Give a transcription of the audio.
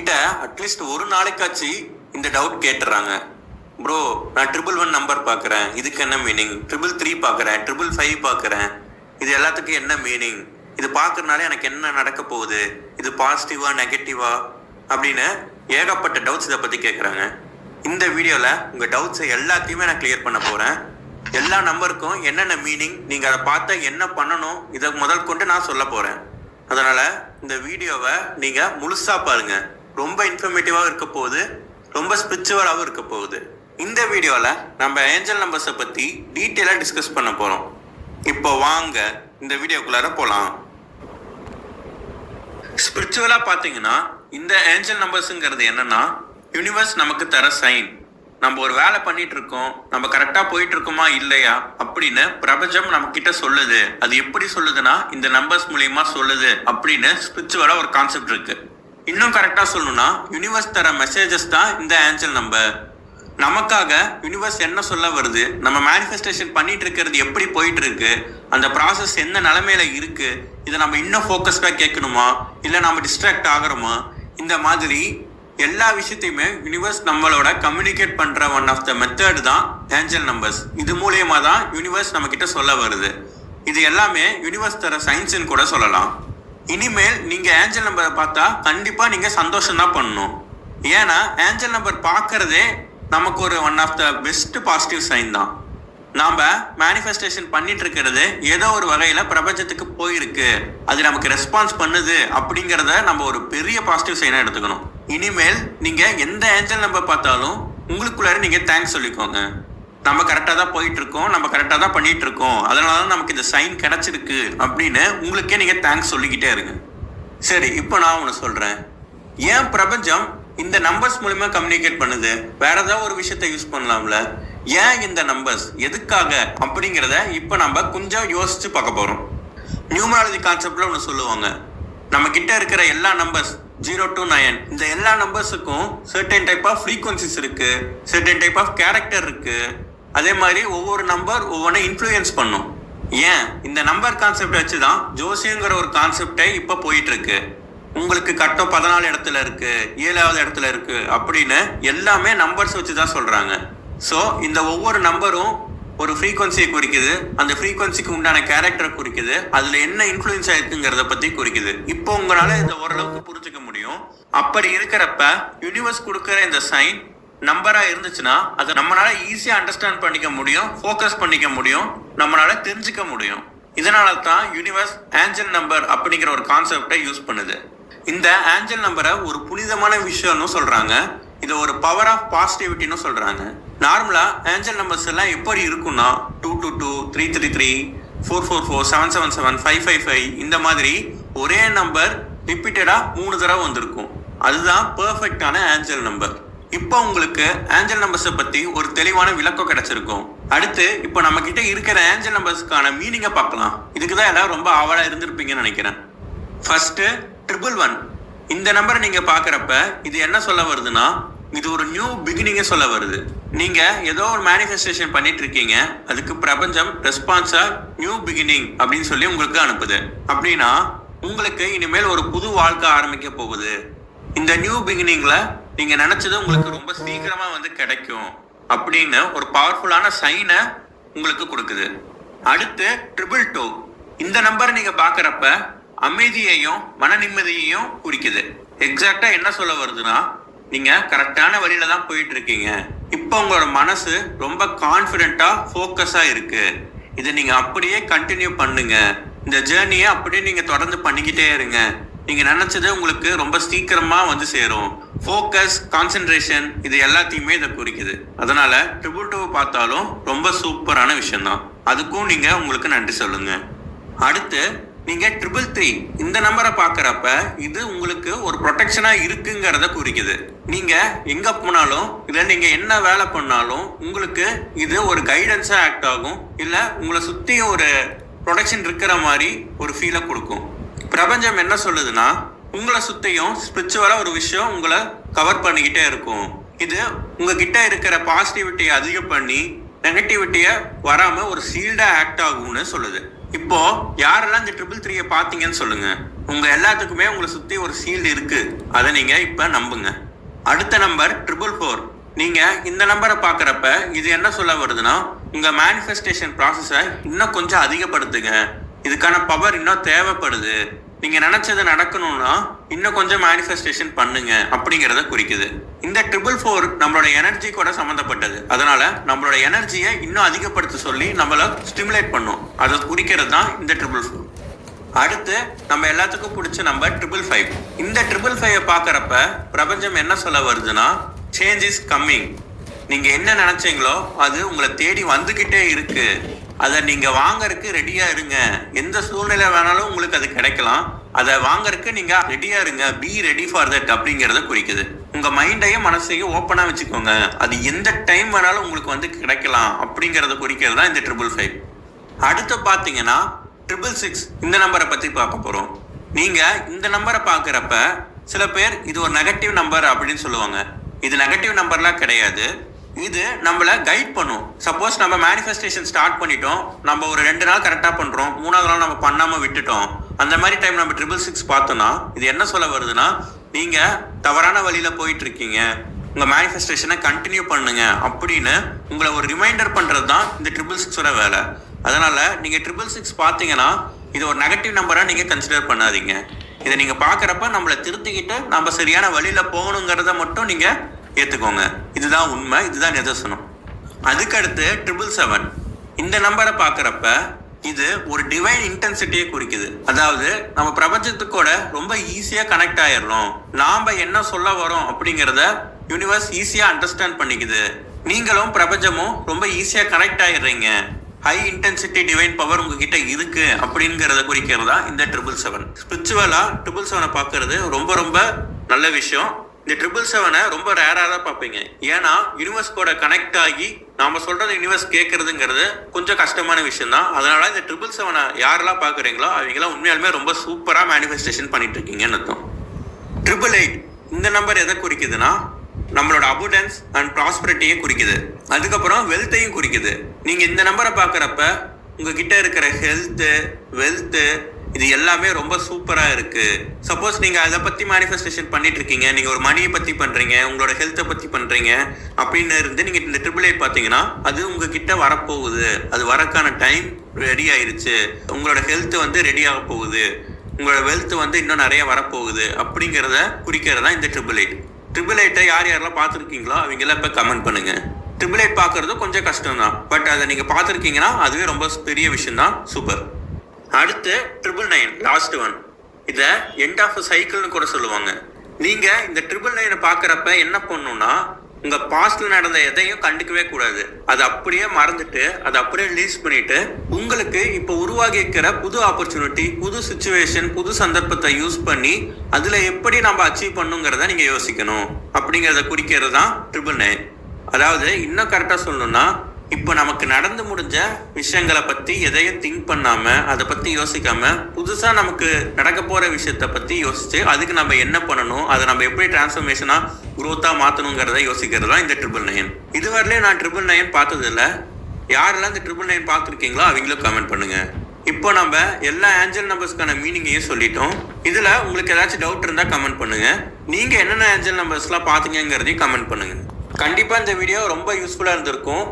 என்கிட்ட அட்லீஸ்ட் ஒரு நாளைக்காச்சு இந்த டவுட் கேட்டுறாங்க. ப்ரோ, நான் 111 நம்பர் பார்க்குறேன், இதுக்கு என்ன மீனிங்? 333 பார்க்குறேன், 555 பார்க்குறேன், இது எல்லாத்துக்கும் என்ன மீனிங்? இது பார்க்கறனால எனக்கு என்ன நடக்க போகுது? இது பாசிட்டிவா நெகட்டிவா அப்படின்னு ஏகப்பட்ட டவுட்ஸ் இதை பற்றி கேட்குறாங்க. இந்த வீடியோவில் உங்கள் டவுட்ஸை எல்லாத்தையுமே நான் கிளியர் பண்ண போகிறேன். எல்லா நம்பருக்கும் என்னென்ன மீனிங், நீங்கள் அதை பார்த்தா என்ன பண்ணணும், இதை முதல் கொண்டு நான் சொல்ல போகிறேன். அதனால் இந்த வீடியோவை நீங்கள் முழுசாக பாருங்கள். ரொம்ப இன்ஃபர்மேட்டிவாகவும் இருக்க போகுது, ரொம்ப ஸ்பிரிச்சுவலாகவும் இருக்க போகுது. இந்த வீடியோவில் நம்ம ஏஞ்சல் நம்பர்ஸை பற்றி டீட்டெயிலாக டிஸ்கஸ் பண்ண போகிறோம். இப்போ வாங்க இந்த வீடியோக்குள்ளார போகலாம். ஸ்பிரிச்சுவலாக பார்த்தீங்கன்னா இந்த ஏஞ்சல் நம்பர்ஸுங்கிறது என்னன்னா, யூனிவர்ஸ் நமக்கு தர சைன். நம்ம ஒரு வேலை பண்ணிட்டு இருக்கோம், நம்ம கரெக்டாக போயிட்டு இருக்கோமா இல்லையா அப்படின்னு பிரபஞ்சம் நம்ம கிட்ட சொல்லுது. அது எப்படி சொல்லுதுன்னா, இந்த நம்பர்ஸ் மூலியமா சொல்லுது அப்படின்னு ஸ்பிரிச்சுவலா ஒரு கான்செப்ட் இருக்கு. இன்னும் கரெக்டாக சொல்லணும்னா, யூனிவர்ஸ் தர மெசேஜஸ் தான் இந்த ஏஞ்சல் நம்பர். நமக்காக யூனிவர்ஸ் என்ன சொல்ல வருது, நம்ம மேனிஃபெஸ்டேஷன் பண்ணிட்டு இருக்கிறது எப்படி போயிட்டு இருக்கு, அந்த ப்ராசஸ் என்ன நிலைமையில இருக்கு, இதை நம்ம இன்னும் ஃபோக்கஸ்டாக கேட்கணுமா இல்லை நம்ம டிஸ்ட்ராக்ட் ஆகிறோமா, இந்த மாதிரி எல்லா விஷயத்தையுமே யூனிவர்ஸ் நம்மளோட கம்யூனிகேட் பண்ற ஒன் ஆஃப் த மெத்தட் தான் ஏஞ்சல் நம்பர்ஸ். இது மூலியமா தான் யூனிவர்ஸ் நம்ம கிட்ட சொல்ல வருது. இது எல்லாமே யூனிவர்ஸ் தர சயின்ஸ்ன்னு கூட சொல்லலாம். இனிமேல் நீங்க ஏஞ்சல் நம்பரை பார்த்தா கண்டிப்பா நீங்க சந்தோஷம் தான் பண்ணணும். ஏன்னா ஏஞ்சல் நம்பர் பார்க்கறதே நமக்கு ஒரு one of the best positive sign தான். நாம் மேனிஃபெஸ்டேஷன் பண்ணிட்டு இருக்கிறது ஏதோ ஒரு வகையில் பிரபஞ்சத்துக்கு போயிருக்கு, அது நமக்கு ரெஸ்பான்ஸ் பண்ணுது அப்படிங்கிறத நம்ம ஒரு பெரிய பாசிட்டிவ் சைனாக எடுத்துக்கணும். இனிமேல் நீங்கள் எந்த ஏஞ்சல் நம்பர் பார்த்தாலும் உங்களுக்குள்ளார நீங்கள் தேங்க்ஸ் சொல்லிக்கோங்க. நம்ம கரெக்டாக தான் போயிட்டு இருக்கோம், நம்ம கரெக்டாக தான் பண்ணிட்டு இருக்கோம், அதனால தான் நமக்கு இந்த சைன் கிடைச்சிருக்கு அப்படின்னு உங்களுக்கே நீங்கள் தேங்க்ஸ் சொல்லிக்கிட்டே இருங்க. சரி, இப்போ நான் ஒன்று சொல்கிறேன். ஏன் பிரபஞ்சம் இந்த நம்பர்ஸ் மூலிமா கம்யூனிகேட் பண்ணுது? வேற ஏதாவது ஒரு விஷயத்த யூஸ் பண்ணலாம்ல? ஏன் இந்த நம்பர்ஸ் எதுக்காக அப்படிங்கிறத இப்போ நம்ம கொஞ்சம் யோசிச்சு பார்க்க போகிறோம். நியூமராலஜி கான்செப்ட்ல ஒன்று சொல்லுவாங்க, நம்ம கிட்ட இருக்கிற எல்லா நம்பர்ஸ் 0 to 9 இந்த எல்லா நம்பர்ஸுக்கும் சர்டன் டைப் ஆஃப் ஃப்ரீக்வன்சிஸ் இருக்கு, சர்டன் டைப் ஆஃப் கேரக்டர் இருக்கு. அதே மாதிரி ஒவ்வொரு நம்பர் ஒவ்வொன்றை இன்ஃப்ளூயன்ஸ் பண்ணும். ஏன் இந்த நம்பர் கான்செப்ட் வச்சு தான் ஜோசியங்கிற ஒரு கான்செப்டை இப்போ போயிட்டு இருக்கு. உங்களுக்கு கட்டம் 14 இடத்துல இருக்கு, 7வது இடத்துல இருக்கு அப்படின்னு எல்லாமே நம்பர்ஸ் வச்சு தான் சொல்றாங்க. ஸோ இந்த ஒவ்வொரு நம்பரும் ஒரு ஃப்ரீக்வன்சியை குறிக்குது, அந்த ஃப்ரீக்வன்சிக்கு உண்டான கேரக்டரை குறிக்குது, அதுல என்ன இன்ஃப்ளூயன்ஸ் ஆயிருக்குங்கிறத பத்தி குறிக்குது. இப்போ உங்களால இந்த ஓரளவுக்கு புரிஞ்சுக்க முடியும். அப்படி இருக்கிறப்ப யூனிவர்ஸ் கொடுக்குற இந்த சைன் நம்பரா இருந்துச்சுன்னா அதை நம்மளால ஈஸியா அண்டர்ஸ்டாண்ட் பண்ணிக்க முடியும், ஃபோக்கஸ் பண்ணிக்க முடியும், நம்மளால தெரிஞ்சுக்க முடியும். இதனால தான் யூனிவர்ஸ் ஏஞ்சல் நம்பர் அப்படிங்கிற ஒரு கான்செப்டை யூஸ் பண்ணுது. இந்த ஏஞ்சல் நம்பரை ஒரு புனிதமான விஷயம்னு சொல்றாங்க, இது ஒரு பவர் ஆஃப் பாசிட்டிவிட்டின்னு சொல்றாங்க. நார்மலா ஏஞ்சல் நம்பர்ஸ் எல்லாம் எப்படி இருக்கும்னா 222, 333, 444, 777, 555 இந்த மாதிரி ஒரே நம்பர் ரிப்பீட்டடா 3 தடவை வந்திருக்கும். அதுதான் பெர்ஃபெக்டான ஏஞ்சல் நம்பர். இப்போ உங்களுக்கு ஏஞ்சல் நம்பர்ஸை பத்தி ஒரு தெளிவான விளக்கம் கிடைச்சிருக்கும். அடுத்து இப்போ நம்ம கிட்ட இருக்கிற ஏஞ்சல் நம்பர்ஸ்க்கான மீனிங்கை பார்க்கலாம். இதுக்கு தான் எல்லாரும் ரொம்ப ஆவலா இருந்திருப்பீங்கன்னு நினைக்கிறேன். ஃபர்ஸ்ட் 111 இந்த நம்பரை நீங்க பாக்குறப்ப இது என்ன சொல்ல வருதுன்னா, இது ஒரு நியூ பிகினிங்கை சொல்ல வருது. நீங்க ஏதோ ஒரு மேனிஃபெஸ்டேஷன் பண்ணிட்டு இருக்கீங்க, அதுக்கு பிரபஞ்சம் ரெஸ்பான்ஸா நியூ பிகினிங் அப்படின்னு சொல்லி உங்களுக்கு அனுப்புது. அப்படின்னா உங்களுக்கு இனிமேல் ஒரு புது வாழ்க்கை ஆரம்பிக்க போகுது. இந்த நியூ பிகினிங்ல நீங்க நினைச்சது உங்களுக்கு ரொம்ப சீக்கிரமா வந்து கிடைக்கும் அப்படின்னு ஒரு பவர்ஃபுல்லான சைனை உங்களுக்கு கொடுக்குது. அடுத்து 222 இந்த நம்பரை நீங்க பாக்குறப்ப அமைதியையும் மன நிம்மதியையும் குறிக்குது. எக்ஸாக்டா என்ன சொல்ல வருதுன்னா, நீங்க கரெக்டான வழியில தான் போயிட்டு இருக்கீங்க, இப்போ உங்களோட மனசு ரொம்ப கான்ஃபிடென்ட்டா ஃபோக்கஸா இருக்கு, இதை நீங்க அப்படியே கண்டினியூ பண்ணுங்க, இந்த ஜேர்னியை அப்படியே நீங்க தொடர்ந்து பண்ணிக்கிட்டே இருங்க, நீங்க நினைச்சது உங்களுக்கு ரொம்ப சீக்கிரமா வந்து சேரும். ஃபோக்கஸ், கான்சென்ட்ரேஷன் இது எல்லாத்தையுமே இதை குறிக்குது. அதனால 222 பார்த்தாலும் ரொம்ப சூப்பரான விஷயம் தான். அதுக்கும் நீங்க உங்களுக்கு நன்றி சொல்லுங்க. அடுத்து நீங்க 333 இந்த நம்பரை பார்க்கறப்ப இது உங்களுக்கு ஒரு ப்ரொடெக்ஷனா இருக்குங்கிறத குறிக்குது. நீங்க எங்க போனாலும் இல்ல நீங்க என்ன வேலை பண்ணாலும் உங்களுக்கு இது ஒரு கைடன்ஸா ஆக்ட் ஆகும், இல்ல உங்களை சுத்தி ஒரு ப்ரொடெக்ஷன் இருக்கிற மாதிரி ஒரு ஃபீலை கொடுக்கும். பிரபஞ்சம் என்ன சொல்லுதுன்னா, உங்களை சுத்தியும் ஸ்பிரிச்சுவலா ஒரு விஷயம் உங்களை கவர் பண்ணிக்கிட்டே இருக்கும். இது உங்ககிட்ட இருக்கிற பாசிட்டிவிட்டியை அதிகம் பண்ணி நெகட்டிவிட்டியை வராம ஒரு சீல்டா ஆக்ட் ஆகும்னு சொல்லுது. இப்போ யாரெல்லாம் இந்த 333 பார்த்தீங்கன்னு சொல்லுங்க. உங்க எல்லாத்துக்குமே உங்களை சுத்தி ஒரு ஷீல்டு இருக்கு. அதை நீங்க இப்ப நம்புங்க. அடுத்த நம்பர் 444. நீங்க இந்த நம்பரை பாக்குறப்ப இது என்ன சொல்ல வருதுன்னா, உங்க மேனிஃபெஸ்டேஷன் ப்ராசஸை இன்னும் கொஞ்சம் அதிகப்படுத்துங்க. இதுக்கான பவர் இன்னும் தேவைப்படுது. நீங்க நினைச்சது நடக்கணும்னா இன்னும் கொஞ்சம் மேனிஃபெஸ்டேஷன் பண்ணுங்க அப்படிங்கறத குறிக்குது. இந்த 444 நம்மளோட எனர்ஜி கூட சம்பந்தப்பட்டது. அதனால நம்மளோட எனர்ஜியை இன்னும் அதிகப்படுத்த சொல்லி நம்மள ஸ்டிமுலேட் பண்ணும். அதை குறிக்கிறது தான் இந்த 444. அடுத்து நம்ம எல்லாத்துக்கும் பிடிச்ச நம்பர் 555. இந்த 555 பாக்குறப்ப பிரபஞ்சம் என்ன சொல்ல வருதுன்னா, சேஞ்ச் இஸ் கம்மிங். நீங்க என்ன நினைச்சீங்களோ அது உங்களை தேடி வந்துகிட்டே இருக்கு. அதை நீங்க வாங்கறதுக்கு ரெடியா இருங்க. எந்த சூழ்நிலை வேணாலும் உங்களுக்கு அது கிடைக்கலாம். அதை வாங்கறதுக்கு நீங்க ரெடியா இருங்க. பி ரெடி ஃபார் தட் அப்படிங்கறத குறிக்குது. உங்க மைண்டையும் மனசையும் ஓப்பனா வச்சுக்கோங்க. அது எந்த டைம் வேணாலும் உங்களுக்கு வந்து கிடைக்கலாம் அப்படிங்கறத குறிக்கிறது தான் இந்த 555. அடுத்து பாத்தீங்கன்னா 666. இந்த நம்பரை பத்தி பார்க்க போறோம். நீங்க இந்த நம்பரை பாக்குறப்ப சில பேர் இது ஒரு நெகட்டிவ் நம்பர் அப்படின்னு சொல்லுவாங்க. இது நெகட்டிவ் நம்பர்லாம் கிடையாது. இது நம்மள கைட் பண்ணும். சப்போஸ் நம்ம மேனிஃபெஸ்டேஷன் ஸ்டார்ட் பண்ணிட்டோம், நம்ம ஒரு 2 நாள் கரெக்டா பண்றோம், 3ஆவது நாள் நம்ம பண்ணாம விட்டுட்டோம், அந்த மாதிரி டைம் நம்ம 666 பார்த்தோம்னா இது என்ன சொல்ல வருதுன்னா, நீங்க தவறான வழியில போயிட்டு இருக்கீங்க, உங்க மேனிஃபெஸ்டேஷனை கண்டினியூ பண்ணுங்க அப்படின்னு உங்களை ஒரு ரிமைண்டர் பண்றது தான் இந்த 666ஓட வேலை. அதனால நீங்க 666 பார்த்தீங்கன்னா இது ஒரு நெகட்டிவ் நம்பரா நீங்க கன்சிடர் பண்ணாதீங்க. இதை நீங்க பாக்குறப்ப நம்மளை திருத்திக்கிட்டு நம்ம சரியான வழியில போகணுங்கிறத மட்டும் நீங்க ஏத்துக்கோங்க. இதுதான் உண்மை, இதுதான் நிதர்சனம். அதுக்கடுத்து 777. இந்த நம்பரை பாக்குறப்ப இது ஒரு டிவைன் இன்டென்சிட்டியை குறிக்குது. அதாவது நம்ம பிரபஞ்சத்துக்கூட ரொம்ப ஈஸியா கனெக்ட் ஆயிடுறோம். நாம என்ன சொல்ல வரோம் அப்படிங்கறத யூனிவர்ஸ் ஈஸியா அண்டர்ஸ்டாண்ட் பண்ணிக்குது. நீங்களும் பிரபஞ்சமும் ரொம்ப ஈஸியா கனெக்ட் ஆயிடுறீங்க. ஹை இன்டென்சிட்டி டிவைன் பவர் உங்ககிட்ட இருக்கு அப்படிங்கறத குறிக்கிறதா இந்த 777. ஸ்பிரிச்சுவலா 777 பாக்குறது ரொம்ப ரொம்ப நல்ல விஷயம். இந்த 777 ரொம்ப ரேரா தான் பார்ப்பீங்க. ஏன்னா யூனிவர்ஸ் கூட கனெக்ட் ஆகி நாம சொல்றது யூனிவர்ஸ் கேட்கறதுங்கிறது கொஞ்சம் கஷ்டமான விஷயம் தான். அதனால இந்த 777 யாரெல்லாம் பாக்குறீங்களோ அவங்களாம் உண்மையாலுமே ரொம்ப சூப்பரா மேனிஃபெஸ்டேஷன் பண்ணிட்டு இருக்கீங்கன்னு அர்த்தம். 888. இந்த நம்பர் எதை குறிக்குதுன்னா, நம்மளோட அபுண்டன்ஸ் அண்ட் ப்ராஸ்பரிட்டியை குறிக்குது. அதுக்கப்புறம் வெல்த்தையும் குறிக்குது. நீங்க இந்த நம்பரை பாக்குறப்ப உங்ககிட்ட இருக்கிற ஹெல்த், வெல்த் இது எல்லாமே ரொம்ப சூப்பரா இருக்கு. சப்போஸ் நீங்க அதை பத்தி மேனிஃபெஸ்டேஷன் பண்ணிட்டு இருக்கீங்க, நீங்க ஒரு மணியை பத்தி பண்றீங்க, உங்களோட ஹெல்த்தை பத்தி பண்றீங்க அப்படின்னு இருந்து நீங்க இந்த 888 பாத்தீங்கன்னா அது உங்ககிட்ட வரப்போகுது. அது வரக்கான டைம் ரெடி ஆயிருச்சு. உங்களோட ஹெல்த் வந்து ரெடி ஆக போகுது, உங்களோட வெல்த் வந்து இன்னும் நிறைய வரப்போகுது அப்படிங்கிறத குறிக்கிறதா இந்த 888. 888 யாரெல்லாம் பார்த்துருக்கீங்களோ அவங்கெல்லாம் இப்போ கமெண்ட் பண்ணுங்க. 888 பார்க்கறது கொஞ்சம் கஷ்டம் தான், பட் அதை நீங்க பார்த்துருக்கீங்கன்னா அதுவே ரொம்ப பெரிய விஷயம் தான். சூப்பர். அடுத்து 999, லாஸ்ட் ஒன். இதை எண்ட் ஆஃப் சைக்கிள்னு கூட சொல்லுவாங்க. நீங்க இந்த 999 பார்க்கறப்ப என்ன பண்ணணும்னா, உங்க பாஸ்ட்ல நடந்த எதையும் கண்டுக்கவே கூடாது. அதை அப்படியே மறந்துட்டு அதை அப்படியே ரிலீஸ் பண்ணிட்டு உங்களுக்கு இப்போ உருவாகி இருக்கிற புது ஆப்பர்ச்சுனிட்டி, புது சிச்சுவேஷன், புது சந்தர்ப்பத்தை யூஸ் பண்ணி அதுல எப்படி நம்ம அச்சீவ் பண்ணுங்கிறத நீங்க யோசிக்கணும் அப்படிங்கிறத குறிக்கிறது தான் 999. அதாவது இன்னும் கரெக்டா சொல்லணும்னா, இப்போ நமக்கு நடந்து முடிஞ்ச விஷயங்களை பத்தி எதையும் திங்க் பண்ணாம, அதை பத்தி யோசிக்காம, புதுசா நமக்கு நடக்க போற விஷயத்த பத்தி யோசிச்சு அதுக்கு நம்ம என்ன பண்ணணும், அதை நம்ம எப்படி டிரான்ஸ்ஃபர்மேஷனா குரோத்தா மாத்தணுங்கிறத யோசிக்கிறது தான் இந்த 999. இதுவரையிலே நான் 999 பார்த்தது இல்லை. யாரெல்லாம் இந்த 999 பார்த்துருக்கீங்களோ அவங்களும் கமெண்ட் பண்ணுங்க. இப்போ நம்ம எல்லா ஏஞ்சல் நம்பர்ஸ்க்கான மீனிங்கையும் சொல்லிட்டோம். இதுல உங்களுக்கு ஏதாச்சும் டவுட் இருந்தா கமெண்ட் பண்ணுங்க. நீங்க என்னென்ன ஏஞ்சல் நம்பர்ஸ்லாம் பாத்தீங்கிறதையும் கமெண்ட் பண்ணுங்க. கண்டிப்பா இந்த வீடியோ ரொம்ப யூஸ்ஃபுல்லா இருந்திருக்கும்.